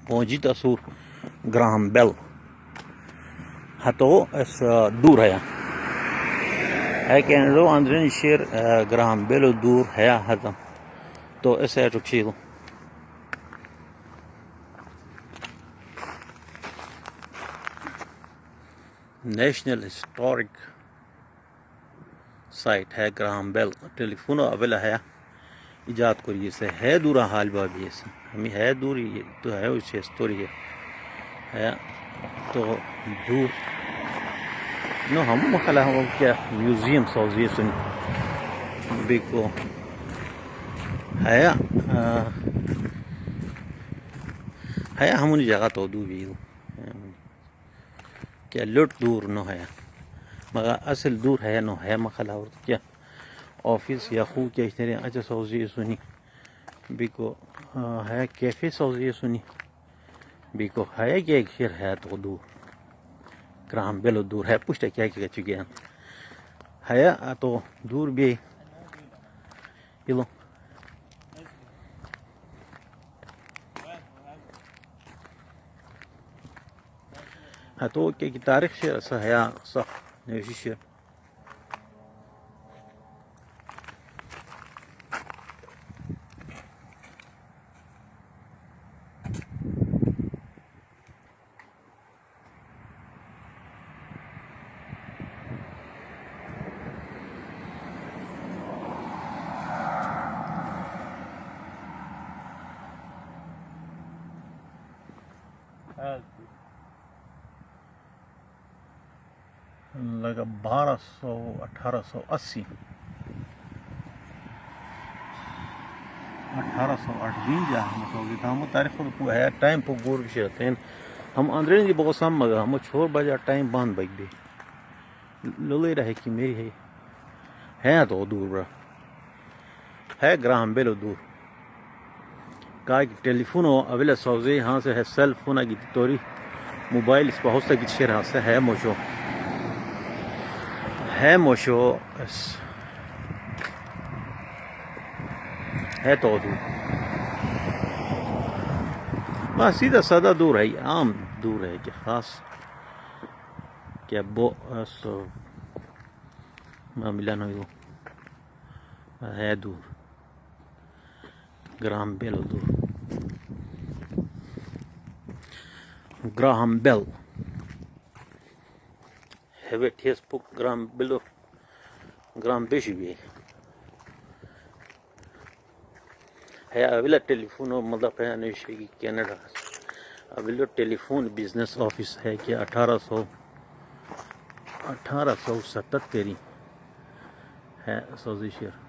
मौजूद असूर Graham Bell hato es dur है कह लो अंदर शेर ग्राहम बेल दूर है हतम तो ऐसे रुखील नेशनल हिस्टोरिक साइट है ग्राहम बेल टेलीफोन अवेला है इजाद करिए से है दूर हाल बाबी हमें है दूर तो है उससे स्टोरी है तो दूर नो हम खला हम क्या म्यूजियम सौजिए सुन बिको है हम जगह तो दूर भी क्या लुट दूर नो है मगर असल दूर है नो है मखला और क्या ऑफिस या खू क्या इस तरह अच्छा सौजिए सुनी बिको है कैफे सौजिए सुनी बिको है क्या एक शेर है तो दूर ग्राहम बेल दूर है पुष्ट क्या क्या चुके हैं है तो दूर भी इलो है तो क्या की तारीख शेर सा है صح نفس الشيء लगा 1880 1858 हम तारीख को है टाइम पर गोर विषय हम अंदर जी बहुत सम मगर हम छोर बजा टाइम बंद बग दे लोले रहे कि मेरी है तो दूर है ग्राहम बेल दूर का टेलीफोन अवेले सौजे यहाँ से है सेल फोन की तोरी मोबाइल इस बहुत से शेर हाँ से है मोशो है तो दूर बस सीधा सादा दूर है आम दूर है कि खास क्या बो मामला नहीं है दूर ग्राहम बेल दूर ग्राहम बेल है फेसबुक ग्राहम बेल ग्राहम बेशी भी है अवेला टेलीफोन मतलब है निश्चय की कनाडा अवेला टेलीफोन बिजनेस ऑफिस है कि 1877 है सौजी शेर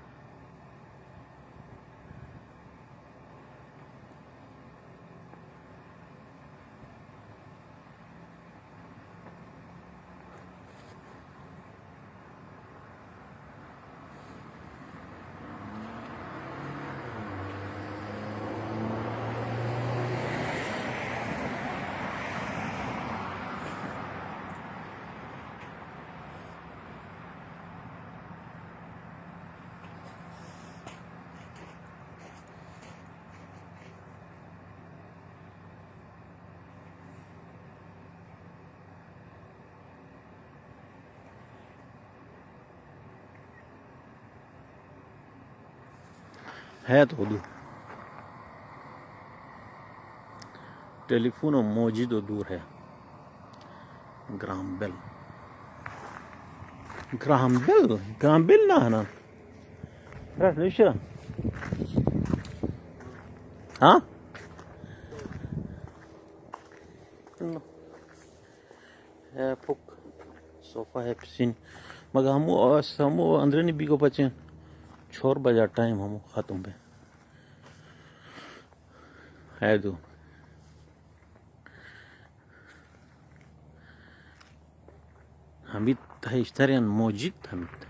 है तो दूर टेलीफोन मौजूद दूर है ग्राहम बेल ना है ना हाँ है फुक सोफा है पिसिन मगर हम अंदर नहीं बिको बचे छोर बजा टाइम हम खत्म पे है दो हमित हिस्टोरियन मौजूद हमित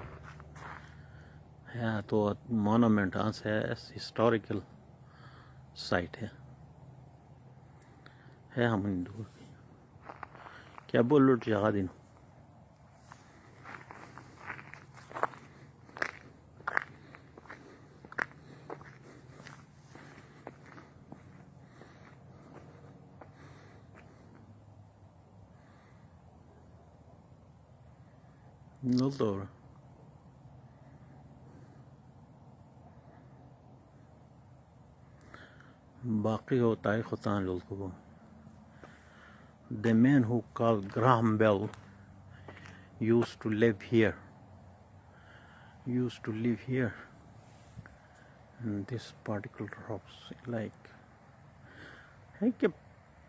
है तो मोनूमेंट है हिस्टोरिकल साइट है हम दूर क्या बोल लुट जगह दिन Yol doğru. बाकी होता है खुतान लोग को. The man who called Graham Bell used to live here. And this particular house like है क्या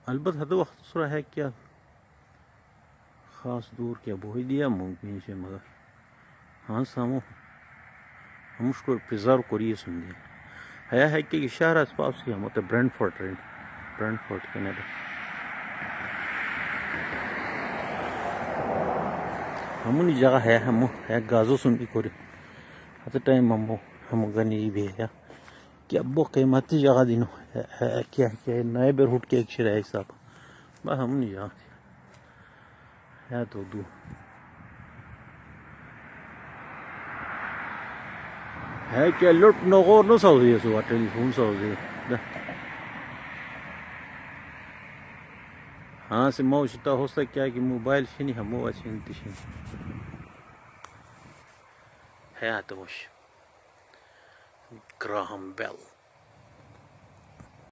अलबत्त हद वक्त दूसरा है क्या ख़ास दूर क्या बोही दिया मुमकिन से मगर हाँ सामो हम उसको प्रिजर्व करिए सुनिए है कि शहर आस पास की हम होते ब्रेंटफोर्ड कनाडा हमनी जगह है हम है गाजो सुनी कोरी at the time हम गनी भी है कि अब कीमती जगह दिनो है क्या नेबरहुड के एक शराय साहब बस हम नहीं जा है तो दू है क्या लुट नगोर नो सऊदी सो टेलीफोन सऊदी हाँ से मौजूदा हो सकता है कि मोबाइल से नहीं हम अच्छी है तो Graham Bell